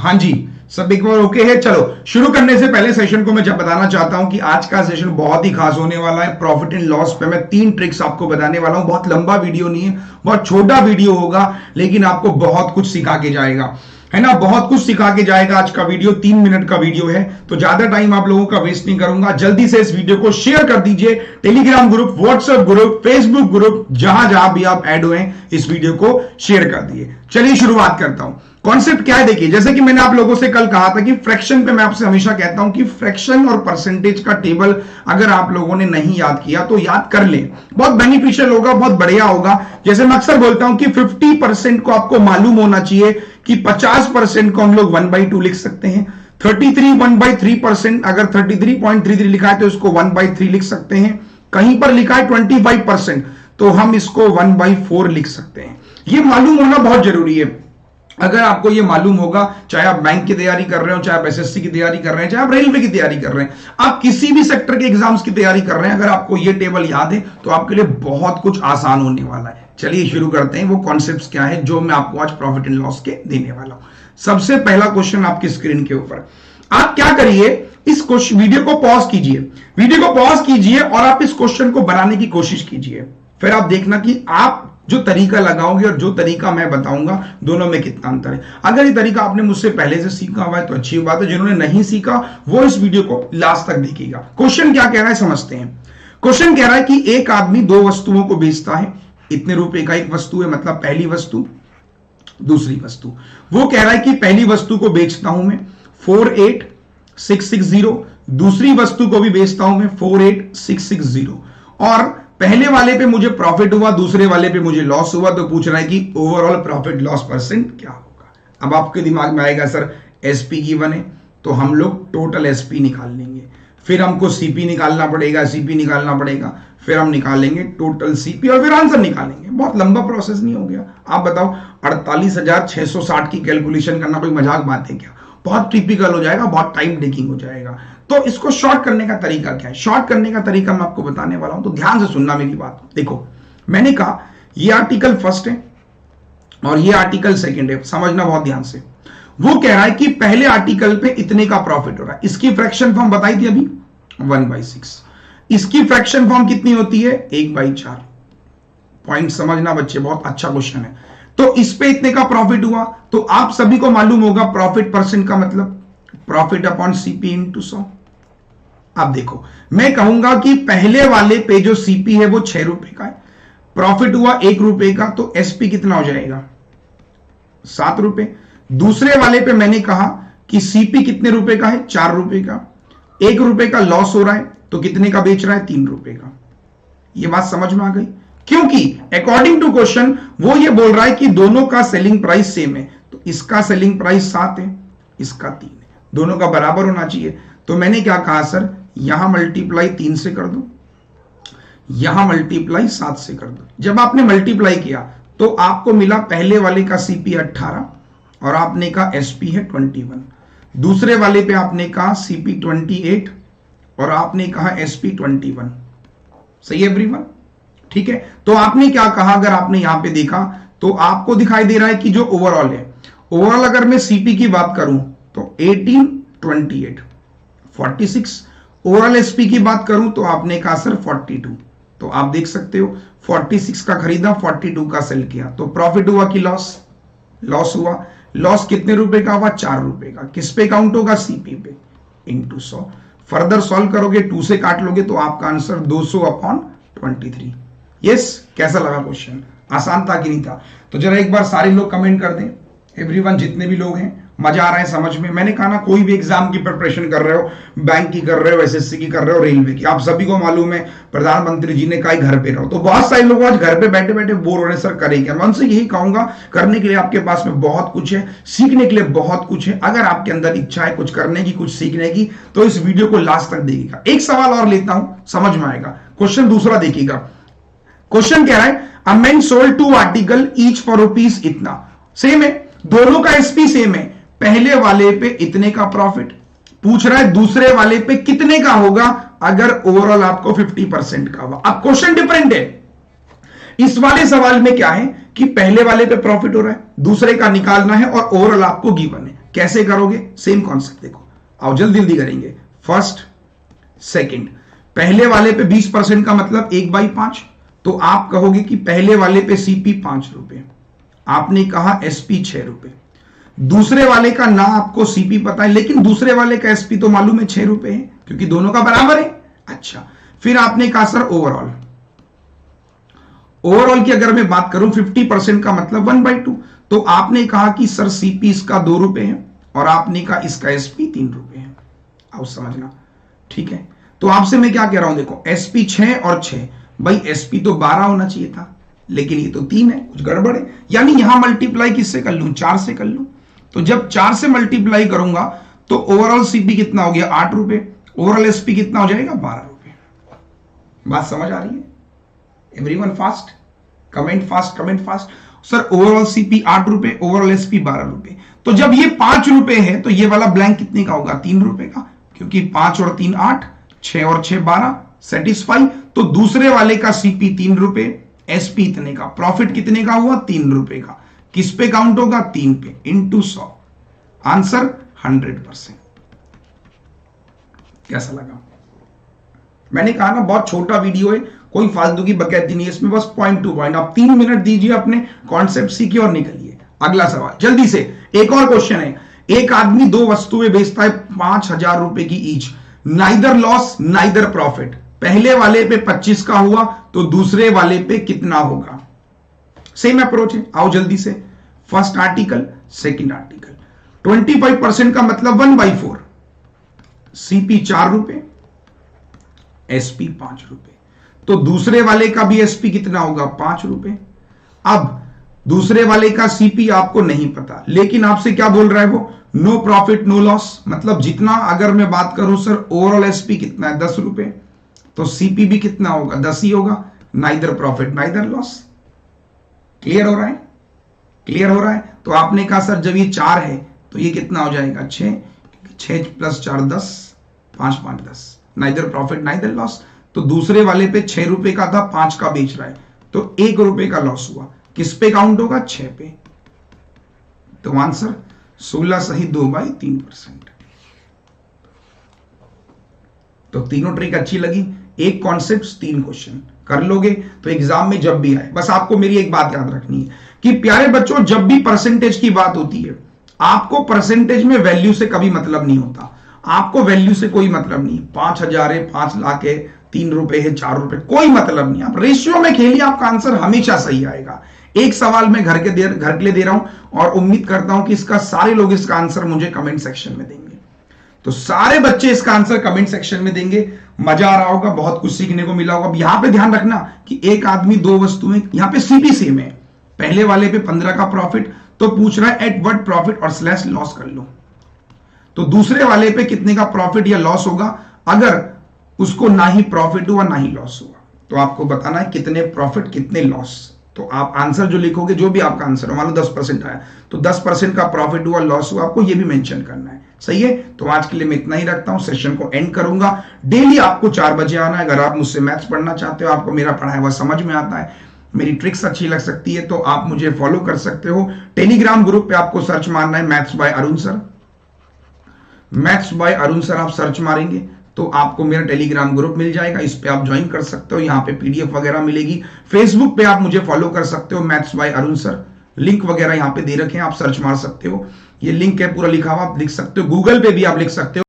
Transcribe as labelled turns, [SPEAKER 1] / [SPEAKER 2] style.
[SPEAKER 1] हाँ जी, सब एक बार ओके है। चलो शुरू करने से पहले सेशन को मैं जब बताना चाहता हूं कि आज का सेशन बहुत ही खास होने वाला है। प्रॉफिट एंड लॉस पे मैं 3 ट्रिक्स आपको बताने वाला हूं। बहुत लंबा वीडियो नहीं है, बहुत छोटा वीडियो होगा, लेकिन आपको बहुत कुछ सिखा के जाएगा, है ना। बहुत कुछ सिखा के जाएगा। आज का वीडियो 3 मिनट का वीडियो है, तो ज्यादा टाइम आप लोगों का वेस्ट नहीं करूंगा। जल्दी से इस वीडियो को शेयर कर दीजिए। Telegram group, WhatsApp group, Facebook group, जहां जहां भी आप ऐड हुए इस वीडियो को शेयर कर दिए। चलिए शुरुआत करता हूं। कॉन्सेप्ट क्या है देखिए, जैसे कि मैंने आप लोगों से कल कहा था कि फ्रैक्शन पे मैं आपसे हमेशा कहता हूं कि फ्रैक्शन और परसेंटेज का टेबल अगर आप लोगों ने नहीं याद किया तो याद कर लें, बहुत बेनिफिशियल होगा, बहुत बढ़िया होगा। जैसे मैं अक्सर बोलता हूं कि 50% को आपको मालूम होना चाहिए कि 50% को हम लोग 1/2 लिख सकते हैं। 33 1/3%, अगर 33.33 लिखा है तो इसको 1/3 लिख सकते हैं। कहीं पर लिखा है 25%, तो हम इसको 1/4 लिख सकते हैं। ये मालूम होना बहुत जरूरी है। अगर आपको ये मालूम होगा, चाहे आप बैंक की तैयारी कर रहे हो, चाहे आप एसएससी की तैयारी कर रहे हैं, चाहे आप रेलवे की तैयारी कर रहे हैं, आप किसी भी सेक्टर के एग्जाम्स की तैयारी कर रहे हैं, अगर आपको ये टेबल याद है तो आपके लिए बहुत कुछ आसान होने वाला है। चलिए शुरू करते हैं। वो कॉन्सेप्ट्स क्या है जो मैं आपको आज प्रॉफिट एंड लॉस के देने वाला हूं। सबसे पहला क्वेश्चन आपकी स्क्रीन के ऊपर, आप क्या करिए, इस वीडियो को पॉज कीजिए, वीडियो को पॉज कीजिए और आप इस क्वेश्चन को बनाने की कोशिश कीजिए। फिर आप देखना कि आप जो तरीका लगाओगे और जो तरीका मैं बताऊंगा दोनों में कितना अंतर है। अगर ये तरीका आपने मुझसे पहले से सीखा हुआ है तो अच्छी बात है, जिन्होंने नहीं सीखा वो इस वीडियो को लास्ट तक देखिएगा। क्वेश्चन क्या कह रहा है समझते हैं। क्वेश्चन कह रहा है कि एक आदमी 2 वस्तुओं को बेचता है, इतने रुपए का एक वस्तु है, मतलब पहली वस्तु दूसरी वस्तु। वो कह रहा है कि पहली वस्तु को बेचता हूं मैं 48,660, दूसरी वस्तु को भी बेचता हूं मैं 48,660, और पहले वाले पे मुझे प्रॉफिट हुआ, दूसरे वाले पे मुझे लॉस हुआ। तो पूछ रहा है कि ओवरऑल प्रॉफिट लॉस परसेंट क्या होगा। अब आपके दिमाग में आएगा सर एसपी की बने तो हम लोग टोटल एसपी निकाल लेंगे, फिर हमको सीपी निकालना पड़ेगा, सीपी निकालना पड़ेगा, फिर हम निकालेंगे टोटल सीपी और फिर आंसर निकालेंगे। बहुत लंबा प्रोसेस नहीं हो गया। आप बताओ 48,660 की कैलकुलेशन करना कोई मजाक बात है क्या? बहुत टिपिकल हो जाएगा, बहुत टाइम टेकिंग हो जाएगा। तो इसको शॉर्ट करने का तरीका क्या है? शॉर्ट करने का तरीका मैं आपको बताने वाला हूं, तो ध्यान से सुनना मेरी बात। देखो मैंने कहा ये आर्टिकल फर्स्ट है और ये आर्टिकल सेकंड है, समझना बहुत ध्यान से। वो कह रहा है कि पहले आर्टिकल पे इतने का प्रॉफिट हो रहा है, इसकी फ्रैक्शन फॉर्म बताई थी अभी 1/6। इसकी फ्रैक्शन फॉर्म कितनी होती है? 1/4। पॉइंट समझना बच्चे, बहुत अच्छा क्वेश्चन है। तो इस पे इतने का प्रॉफिट हुआ, तो आप सभी को मालूम होगा प्रॉफिट परसेंट का मतलब प्रॉफिट अपॉन सीपी इंटू 100। अब देखो मैं कहूंगा कि पहले वाले पे जो सीपी है वो 6 रुपए का है, प्रॉफिट हुआ 1 रुपए का, तो एसपी कितना हो जाएगा? 7 रुपए। दूसरे वाले पे मैंने कहा कि सीपी कितने रुपए का है? 4 रुपए का। 1 रुपए का लॉस हो रहा है, तो कितने का बेच रहा है? 3 रुपए का। ये बात समझ में आ गई? क्योंकि अकॉर्डिंग टू क्वेश्चन वो ये बोल रहा है कि दोनों का सेलिंग प्राइस सेम है, तो इसका सेलिंग प्राइस 7 है, इसका 3 है, दोनों का बराबर होना चाहिए। तो मैंने क्या कहा सर, यहां मल्टीप्लाई 3 से कर दो, यहां मल्टीप्लाई 7 से कर दो। जब आपने मल्टीप्लाई किया तो आपको मिला पहले वाले का सीपी 18 और आपने कहा एसपी है 21, दूसरे वाले पे आपने कहा सीपी 28 और आपने कहा एसपी 21। सही है एवरीवन? ठीक है। तो आपने क्या कहा, अगर आपने यहां पे देखा तो आपको दिखाई दे रहा है कि जो ओवरऑल है, ओवरऑल अगर मैं सीपी की बात करूं तो 18, 28, 46, ओवरऑल एसपी की बात करूं तो आपने कहा सर 42। तो आप देख सकते हो 46 का खरीदा, 42 का सेल किया, तो प्रॉफिट हुआ कि लॉस? लॉस हुआ। लॉस कितने रुपए का हुआ? 4 रुपए का। किस पे काउंट होगा? सीपी पे इंटू 100। फर्दर सॉल्व करोगे, 2 से काट लोगे तो आपका आंसर 200/23। यस, कैसा लगा क्वेश्चन? आसान था कि नहीं था? तो जरा एक बार सारे लोग कमेंट कर दें, एवरीवन जितने भी लोग हैं, मजा आ रहा है समझ में? मैंने कहा ना, कोई भी एग्जाम की प्रिपरेशन कर रहे हो, बैंक की कर रहे हो, एसएससी की कर रहे हो, रेलवे की, आप सभी को मालूम है प्रधानमंत्री जी ने कहा घर पे रहो। तो बहुत सारे लोग आज घर पे बैठे बैठे बोर हो रहे हैं, सर करें क्या? मैं उनसे यही कहूंगा, करने के लिए आपके पास में बहुत कुछ है, सीखने के लिए बहुत कुछ है। अगर आपके अंदर इच्छा है कुछ करने की, कुछ सीखने की, तो इस वीडियो को लास्ट तक देखिएगा। एक सवाल और लेता हूं, समझ में आएगा। क्वेश्चन दूसरा देखिएगा। क्वेश्चन कह रहा है a man sold 2 article each for rupees इतना। सेम है, दोनों का एसपी सेम है। पहले वाले पे इतने का प्रॉफिट पूछ रहा है, दूसरे वाले पे कितने का होगा अगर ओवरऑल आपको 50% का हुआ। अब क्वेश्चन डिफरेंट है। इस वाले सवाल में क्या है कि पहले वाले पे प्रॉफिट हो रहा है, दूसरे का निकालना है और ओवरऑल आपको गिवन है। कैसे करोगे? सेम कॉन्सेप्ट देखो, आओ जल्दी जल्दी करेंगे। फर्स्ट सेकंड, पहले वाले पे 20% का मतलब 1/5, तो आप कहोगे कि पहले वाले पे सीपी 5 रुपए, आपने कहा एसपी 6 रुपए। दूसरे वाले का ना आपको सीपी पता है, लेकिन दूसरे वाले का एसपी तो मालूम है 6 रुपए है, क्योंकि दोनों का बराबर है। अच्छा, फिर आपने कहा सर ओवरऑल, ओवरऑल की अगर मैं बात करूं 50% का मतलब 1/2, तो आपने कहा कि सर सीपी इसका 2 रुपए है और आपने कहा इसका एसपी 3 रुपए है। आओ समझना, ठीक है। तो आपसे मैं क्या कह रहा हूं, देखो एसपी 6 और 6, भाई एसपी तो 12 होना चाहिए था, लेकिन ये तो 3 है, कुछ गड़बड़ है। यानी यहां मल्टीप्लाई किससे कर लूं? 4 से कर लूं। तो जब 4 से मल्टीप्लाई करूंगा तो ओवरऑल सीपी कितना हो गया? 8 रुपए। ओवरऑल एसपी कितना हो जाएगा? 12 रुपए। बात समझ आ रही है? Everyone fast, comment fast, comment fast. Sir overall CP 8 रुपए, ओवरऑल एसपी 12 रुपए। तो जब ये 5 रुपए है तो ये वाला ब्लैंक कितने का होगा? 3 रुपए का, क्योंकि 5 और 3 8, 6 और 6 12, सेटिस्फाई। तो दूसरे वाले का सीपी 3 रुपए, एसपी इतने का, प्रॉफिट कितने का हुआ? 3 रुपए का। किस पे काउंट होगा? 3 पे, इंटू 100। आंसर 100%। कैसा लगा? मैंने कहा ना बहुत छोटा वीडियो है, कोई फालतू की बकैती नहीं है इसमें, बस पॉइंट टू पॉइंट। आप 3 मिनट दीजिए, अपने कॉन्सेप्ट सीखिए और निकलिए। अगला सवाल जल्दी से, एक और क्वेश्चन है। एक आदमी 2 वस्तुएं बेचता है 5,000 रुपए की each, neither loss neither profit. पहले वाले पे 25 का हुआ तो दूसरे वाले पे कितना होगा? सेम अप्रोच है, आओ जल्दी से। First article, second article. 25% का मतलब 1/4, सीपी 4 रुपए, एसपी 5 रुपए। तो दूसरे वाले का भी एसपी कितना होगा? 5 रुपए। अब दूसरे वाले का सीपी आपको नहीं पता, लेकिन आपसे क्या बोल रहा है वो? No profit no loss. मतलब जितना, अगर मैं बात करूं सर ओवरऑल एसपी कितना है? 10 रुपए, तो सीपी भी कितना होगा? 10 ही होगा। Neither profit neither loss. Clear हो रहा है? क्लियर हो रहा है? तो आपने कहा सर जब ये 4 है तो ये कितना हो जाएगा? 6, 6 + 4 10, 5 5 10, नाइदर प्रॉफिट नाइदर लॉस। तो दूसरे वाले पे 6 रुपए का था, 5 का बेच रहा है, तो 1 रुपए का लॉस हुआ। किस पे काउंट होगा? 6 पे। तो आंसर 16 सही 2/3%। तो तीनों ट्रिक अच्छी लगी, एक कॉन्सेप्ट 3 क्वेश्चन कर लोगे तो एग्जाम में जब भी आए, बस आपको मेरी एक बात याद रखनी है कि प्यारे बच्चों, जब भी परसेंटेज की बात होती है, आपको परसेंटेज में वैल्यू से कभी मतलब नहीं होता। आपको वैल्यू से कोई मतलब नहीं। 5,000 है, 5 लाख है, 3 रुपए है, 4 रुपए, कोई मतलब नहीं। आप रेशियो में खेलिए, आपका आंसर हमेशा सही आएगा। एक सवाल मैं घर के लिए दे रहा हूं और उम्मीद करता हूं कि इसका सारे लोग इसका आंसर मुझे कमेंट सेक्शन में देंगे। तो सारे बच्चे इसका आंसर कमेंट सेक्शन में देंगे। मजा आ रहा होगा, बहुत कुछ सीखने को मिला होगा। यहां पे ध्यान रखना कि एक आदमी 2 वस्तुएं, यहां पे सीपी सेम है। पहले वाले पे 15 का प्रॉफिट, तो पूछ रहा है एट व्हाट प्रॉफिट और स्लैश लॉस कर लो। तो दूसरे वाले पे कितने का प्रॉफिट या लॉस होगा? अगर उसको ना ही प्रॉफिट हुआ ना ही लॉस हुआ, तो आपको बताना है कितने प्रॉफिट कितने लॉस। तो आप आंसर जो लिखोगे, जो भी आपका आंसर हो, मान लो 10% आया तो 10% का प्रॉफिट हुआ लॉस हुआ, आपको ये भी मेंशन करना है। सही है? तो आज के लिए मैं इतना ही रखता हूं, सेशन को एंड करूंगा। डेली आपको 4 बजे आना है। अगर आप मुझसे मैथ्स पढ़ना चाहते हो, आपको मेरा पढ़ाया हुआ समझ में आता है, मेरी ट्रिक्स अच्छी लग सकती है, तो आप मुझे फॉलो कर सकते हो। टेलीग्राम ग्रुप पे आपको सर्च मारना है maths by Arun sir. Maths by Arun sir आप सर्च मारेंगे तो आपको मेरा टेलीग्राम ग्रुप मिल जाएगा। इस पे आप ज्वाइन कर सकते हो, यहाँ पे पीडीएफ वगैरह मिलेगी। फेसबुक पे आप मुझे फॉलो कर सकते हो, maths by Arun sir. Link वगैरह यहाँ पे दे रखे हैं, आप सर्च मार सकते हो। ये लिंक है पूरा लिखा हुआ, आप लिख सकते हो। गूगल पे भी आप लिख सकते हो।